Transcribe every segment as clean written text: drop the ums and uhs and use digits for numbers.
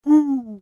Hi,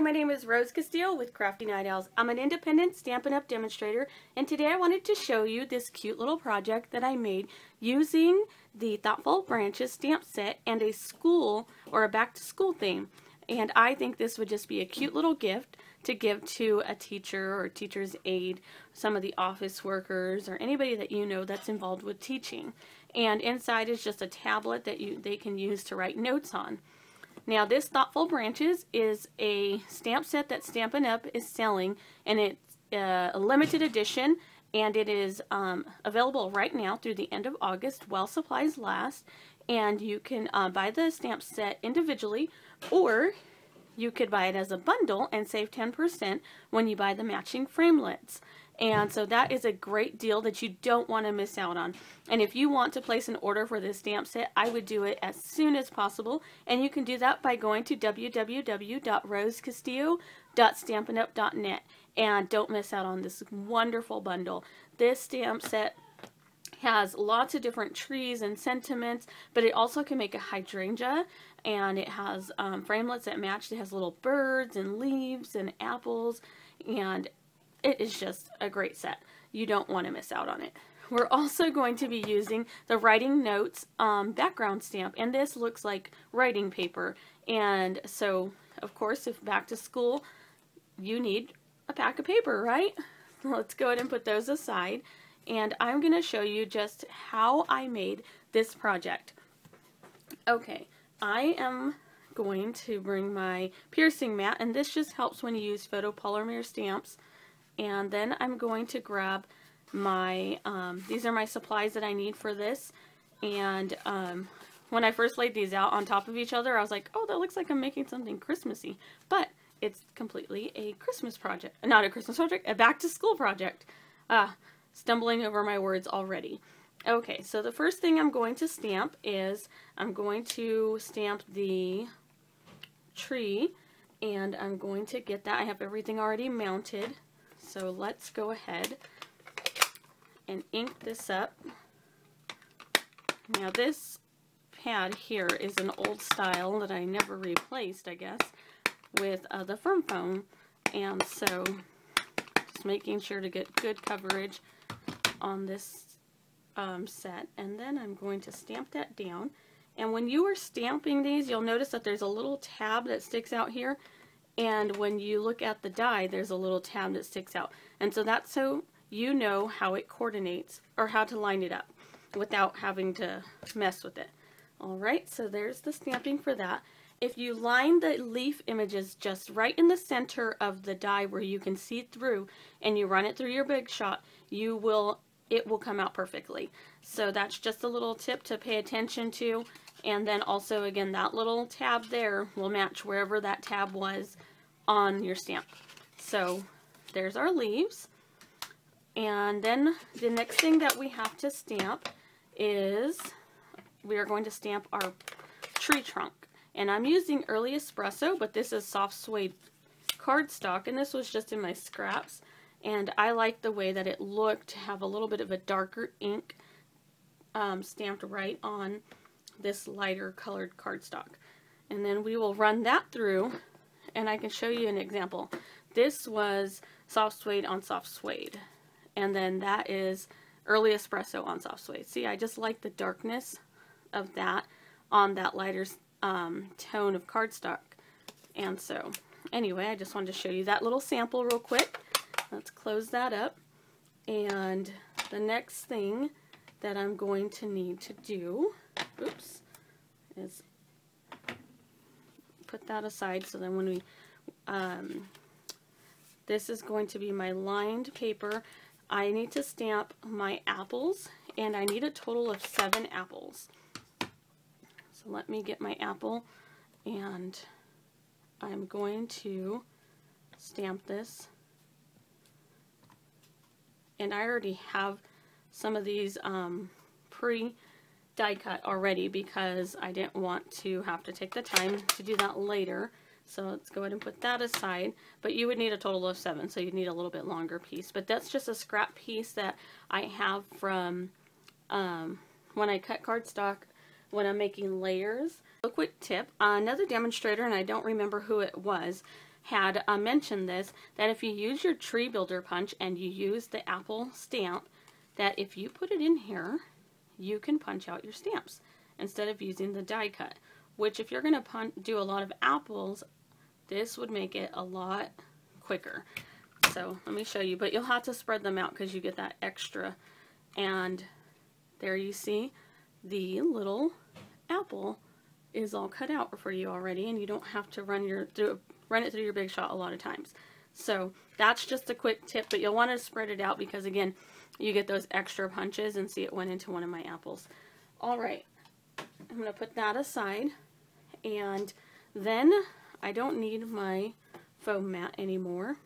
my name is Rose Castillo with Crafty Night Owls. I'm an independent Stampin' Up! Demonstrator, and today I wanted to show you this cute little project that I made using the Thoughtful Branches stamp set and a school or a back-to-school theme. And I think this would just be a cute little gift to give to a teacher or a teacher's aide, some of the office workers, or anybody that you know that's involved with teaching. And inside is just a tablet that they can use to write notes on. Now this Thoughtful Branches is a stamp set that Stampin' Up! Is selling, and it's a limited edition, and it is available right now through the end of August while supplies last. And you can buy the stamp set individually, or you could buy it as a bundle and save 10% when you buy the matching framelits. And so that is a great deal that you don't want to miss out on. And if you want to place an order for this stamp set, I would do it as soon as possible. And you can do that by going to www.rosecastillo.stampinup.net. And don't miss out on this wonderful bundle. This stamp set has lots of different trees and sentiments, but it also can make a hydrangea, and it has framelits that match. It has little birds and leaves and apples, and it is just a great set. You don't want to miss out on it. We're also going to be using the Writing Notes background stamp, and this looks like writing paper. And so, of course, if back to school, you need a pack of paper, right? Let's go ahead and put those aside. And I'm going to show you just how I made this project. Okay, I am going to bring my piercing mat, and this just helps when you use photopolymer stamps. And then I'm going to grab my, these are my supplies that I need for this. And when I first laid these out on top of each other, I was like, oh, that looks like I'm making something Christmassy. But it's completely a Christmas project. Not a Christmas project, a back-to-school project. Stumbling over my words already. Okay, so the first thing I'm going to stamp is I'm going to stamp the tree, and I'm going to get that. I have everything already mounted, so let's go ahead and ink this up. Now this pad here is an old style that I never replaced, I guess, with the firm foam, and so just making sure to get good coverage on this set. And then I'm going to stamp that down. And when you are stamping these, you'll notice that there's a little tab that sticks out here, and when you look at the die, there's a little tab that sticks out. And so that's so you know how it coordinates or how to line it up without having to mess with it. Alright, so there's the stamping for that. If you line the leaf images just right in the center of the die where you can see through, and you run it through your Big Shot, it will come out perfectly. So that's just a little tip to pay attention to. And then also, again, that little tab there will match wherever that tab was on your stamp. So there's our leaves. And then the next thing that we have to stamp is we are going to stamp our tree trunk. And I'm using early espresso, but this is soft suede cardstock, and this was just in my scraps. And I like the way that it looked to have a little bit of a darker ink stamped right on this lighter colored cardstock. And then we will run that through, and I can show you an example. This was soft suede on soft suede, and then that is early espresso on soft suede. See, I just like the darkness of that on that lighter tone of cardstock. And so anyway, I just wanted to show you that little sample real quick. Let's close that up. And the next thing that I'm going to need to do, oops, is put that aside. So then when we, this is going to be my lined paper. I need to stamp my apples, and I need a total of 7 apples. So let me get my apple, and I'm going to stamp this. And I already have some of these pre-die cut already because I didn't want to have to take the time to do that later. So let's go ahead and put that aside. But you would need a total of 7, so you'd need a little bit longer piece. But that's just a scrap piece that I have from when I cut cardstock when I'm making layers. A quick tip, another demonstrator, and I don't remember who it was, had mentioned this, that if you use your tree builder punch and you use the apple stamp, that if you put it in here, you can punch out your stamps instead of using the die cut, which if you're going to do a lot of apples, this would make it a lot quicker. So let me show you, but you'll have to spread them out because you get that extra. And there you see the little apple is all cut out for you already, and you don't have to run it through your Big Shot a lot of times. So that's just a quick tip, but you'll want to spread it out because again, you get those extra punches, and see it went into one of my apples. Alright, I'm going to put that aside, and then I don't need my foam mat anymore,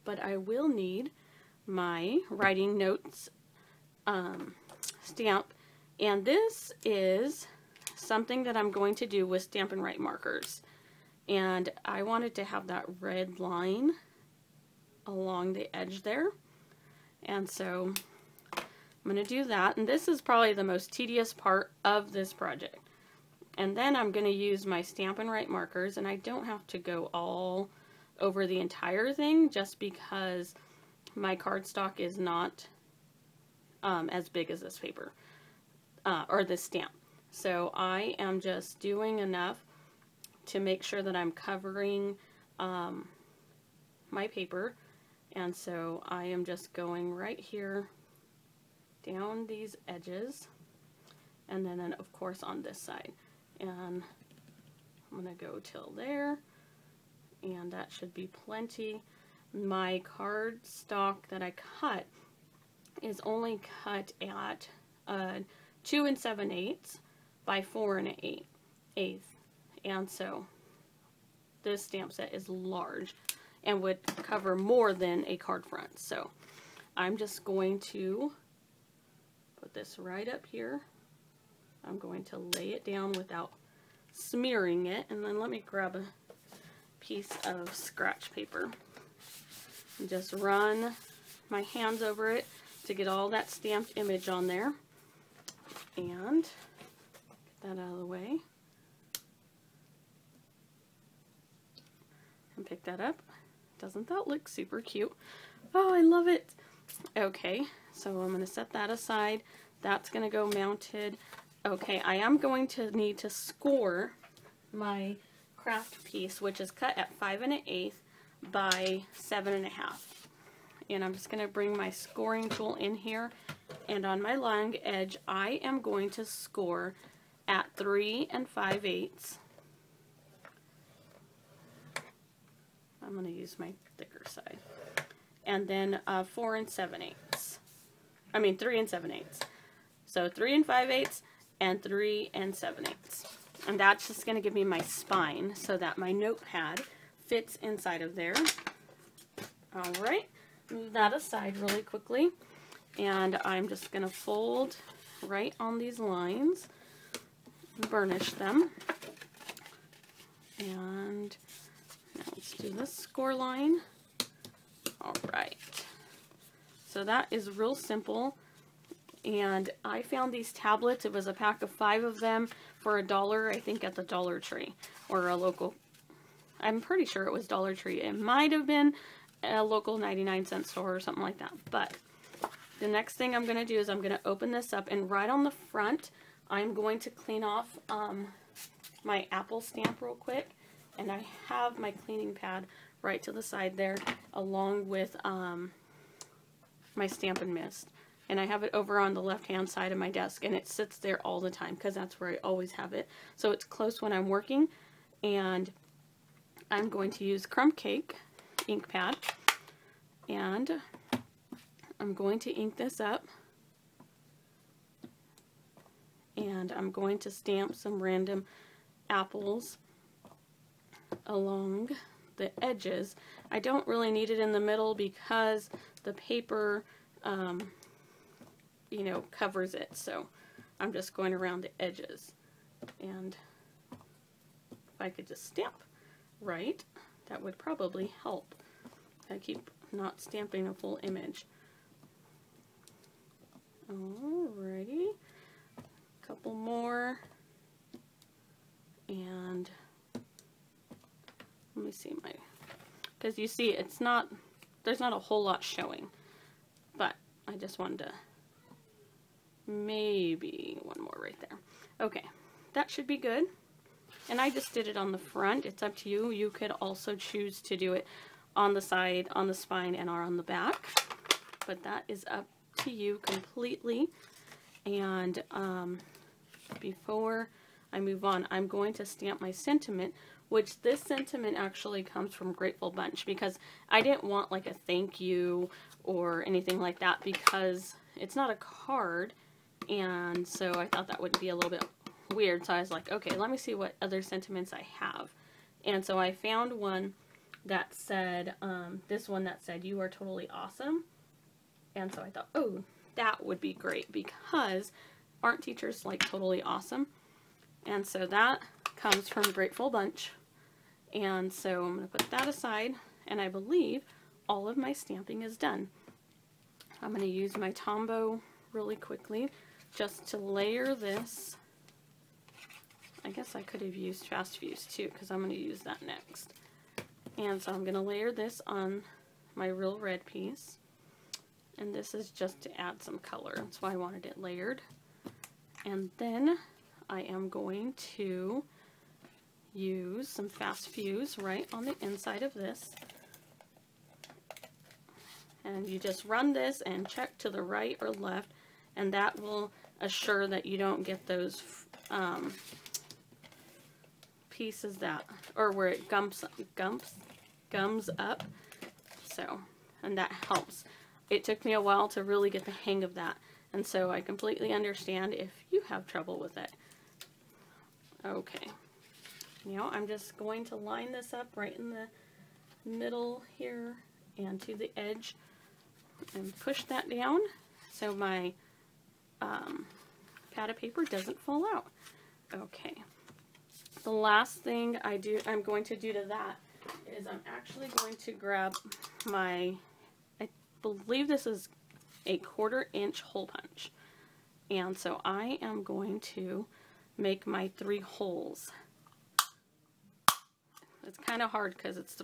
but I will need my writing notes stamp, and this is something that I'm going to do with Stampin' Write markers, and I wanted to have that red line along the edge there, and so I'm going to do that, and this is probably the most tedious part of this project. And then I'm going to use my Stampin' Write markers, and I don't have to go all over the entire thing just because my cardstock is not as big as this paper or this stamp. So I am just doing enough to make sure that I'm covering my paper, and so I am just going right here down these edges, and then of course on this side, and I'm going to go till there, and that should be plenty. My cardstock that I cut is only cut at 2 7/8 by 4 1/8, and so this stamp set is large and would cover more than a card front. So I'm just going to put this right up here. I'm going to lay it down without smearing it, and then let me grab a piece of scratch paper and just run my hands over it to get all that stamped image on there, and get that out of the way and pick that up. Doesn't that look super cute? Oh, I love it. Okay, so I'm going to set that aside. That's going to go mounted. Okay, I am going to need to score my Kraft piece, which is cut at 5 1/8 by 7 1/2. And I'm just going to bring my scoring tool in here, and on my long edge I am going to score at 3 5/8. I'm going to use my thicker side. And then 4 7/8. I mean 3 7/8. So 3 5/8 and 3 7/8. And that's just going to give me my spine so that my notepad fits inside of there. Alright, move that aside really quickly. And I'm just going to fold right on these lines, burnish them. And now let's do this score line. Alright, so that is real simple. And I found these tablets. It was a pack of 5 of them for $1, I think, at the Dollar Tree or a local. I'm pretty sure it was Dollar Tree. It might have been a local 99-cent store or something like that. But the next thing I'm going to do is I'm going to open this up, and right on the front, I'm going to clean off my apple stamp real quick. And I have my cleaning pad right to the side there, along with my Stampin' Mist. And I have it over on the left-hand side of my desk, and it sits there all the time because that's where I always have it. So it's close when I'm working, and I'm going to use Crumb Cake Ink Pad, and I'm going to ink this up, and I'm going to stamp some random apples along the edges. I don't really need it in the middle because the paper you know, covers it, so I'm just going around the edges. And if I could just stamp right, that would probably help. I keep not stamping a full image. Alrighty, a couple more, And let me see my, because you see it's not, there's not a whole lot showing, but I just wanted to, maybe one more right there. Okay, that should be good. And I just did it on the front. It's up to you. You could also choose to do it on the side, on the spine, and or on the back. But that is up to you completely. And before I move on, I'm going to stamp my sentiment, which this sentiment actually comes from Grateful Bunch, because I didn't want like a thank you or anything like that, because it's not a card, and so I thought that would be a little bit weird. So I was like, okay, let me see what other sentiments I have. And so I found one that said, this one that said, "You are totally awesome." And so I thought, oh, that would be great, because aren't teachers like totally awesome? And so that comes from Grateful Bunch. And so I'm going to put that aside, and I believe all of my stamping is done. I'm going to use my Tombow really quickly just to layer this. I guess I could have used Fast Fuse too, because I'm going to use that next. And so I'm going to layer this on my real red piece. And this is just to add some color. That's why I wanted it layered. And then I am going to use some Fast Fuse right on the inside of this. And you just run this and check to the right or left, and that will assure that you don't get those pieces that, or where it gums up. So, and that helps. It took me a while to really get the hang of that, and so I completely understand if you have trouble with it. Okay, now I'm just going to line this up right in the middle here and to the edge and push that down so my pad of paper doesn't fall out. Okay, the last thing I'm going to do to that is I'm actually going to grab my, I believe this is a 1/4 inch hole punch, and so I am going to make my 3 holes. It's kind of hard because it's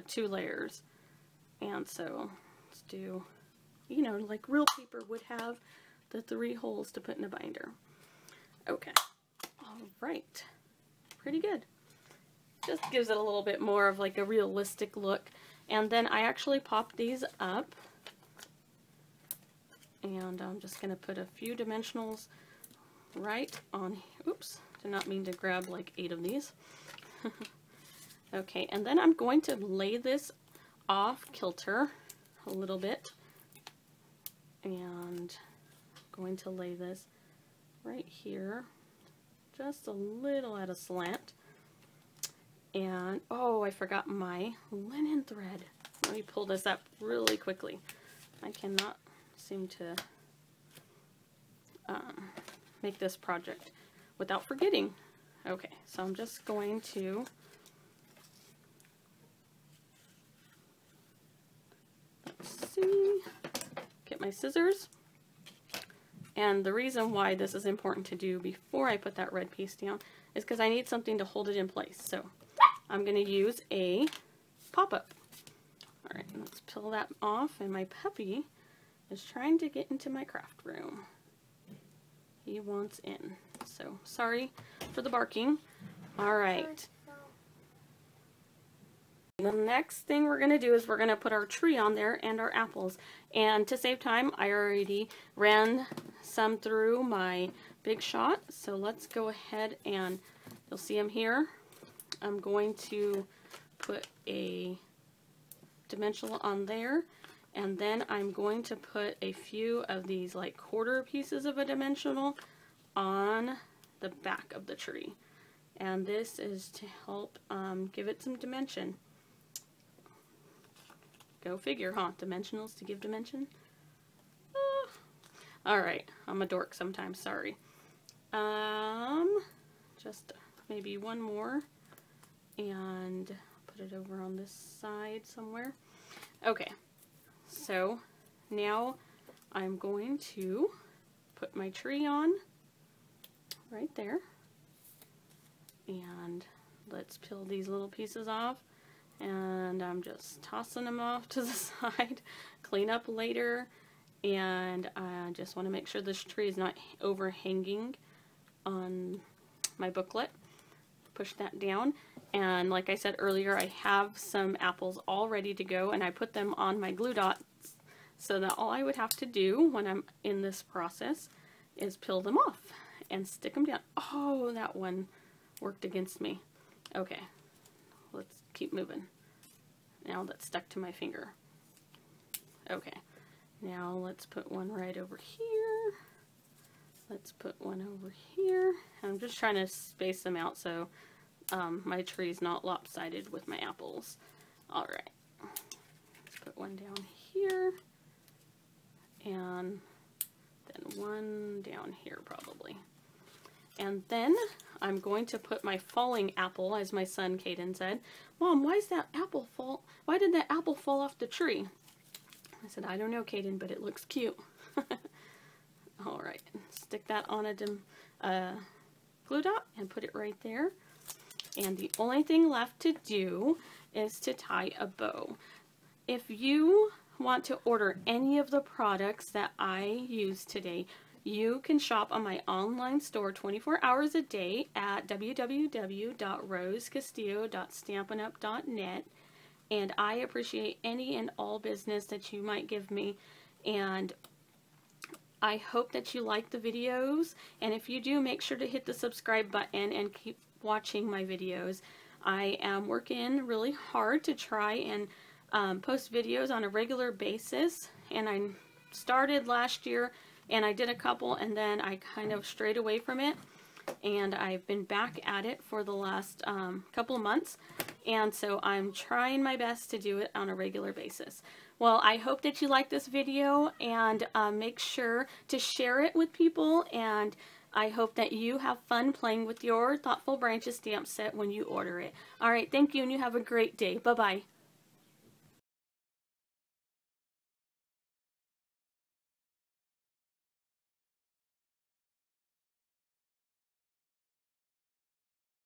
2 layers, and so let's do, you know, like real paper would have the 3 holes to put in a binder. Okay, all right, pretty good. Just gives it a little bit more of like a realistic look. And then I actually popped these up, and I'm just going to put a few dimensionals right on. Oops, did not mean to grab like 8 of these. Okay, and then I'm going to lay this off kilter a little bit, and I'm going to lay this right here, just a little at a slant. And, oh, I forgot my linen thread. Let me pull this up really quickly. I cannot seem to make this project without forgetting. Okay, so I'm just going to get my scissors. And the reason why this is important to do before I put that red piece down is because I need something to hold it in place. So I'm going to use a pop-up. Alright, let's peel that off, and my puppy is trying to get into my craft room. He wants in. So sorry for the barking. Alright. The next thing we're going to do is we're going to put our tree on there and our apples. And to save time, I already ran some through my Big Shot. So let's go ahead, and you'll see them here. I'm going to put a dimensional on there, and then I'm going to put a few of these like 1/4 pieces of a dimensional on the back of the tree. And this is to help give it some dimension. Go figure, huh? Dimensionals to give dimension? Alright, I'm a dork sometimes, sorry. Just maybe one more, and put it over on this side somewhere. Okay, so now I'm going to put my tree on right there, And let's peel these little pieces off. And I'm just tossing them off to the side, clean up later. And I just want to make sure this tree is not overhanging on my booklet. Push that down. And like I said earlier, I have some apples all ready to go, and I put them on my glue dots so that all I would have to do when I'm in this process is peel them off and stick them down. Oh, that one worked against me. Okay, let's keep moving. Now that's stuck to my finger. Okay, now let's put one right over here. Let's put one over here. I'm just trying to space them out so my tree's not lopsided with my apples. Alright, let's put one down here, and then one down here probably. And then I'm going to put my falling apple, as my son Caden said. Mom, why did that apple fall off the tree? I said, I don't know, Caden, but it looks cute. Alright, stick that on a glue dot and put it right there. And the only thing left to do is to tie a bow. If you want to order any of the products that I used today, you can shop on my online store 24 hours a day at www.rosecastillo.stampinup.net. And I appreciate any and all business that you might give me. And I hope that you like the videos. And if you do, make sure to hit the subscribe button and keep watching my videos. I am working really hard to try and post videos on a regular basis. And I started last year and I did a couple, and then I kind of strayed away from it, and I've been back at it for the last couple of months, and so I'm trying my best to do it on a regular basis. Well, I hope that you like this video, and make sure to share it with people, and I hope that you have fun playing with your Thoughtful Branches stamp set when you order it. Alright, thank you, and you have a great day. Bye-bye.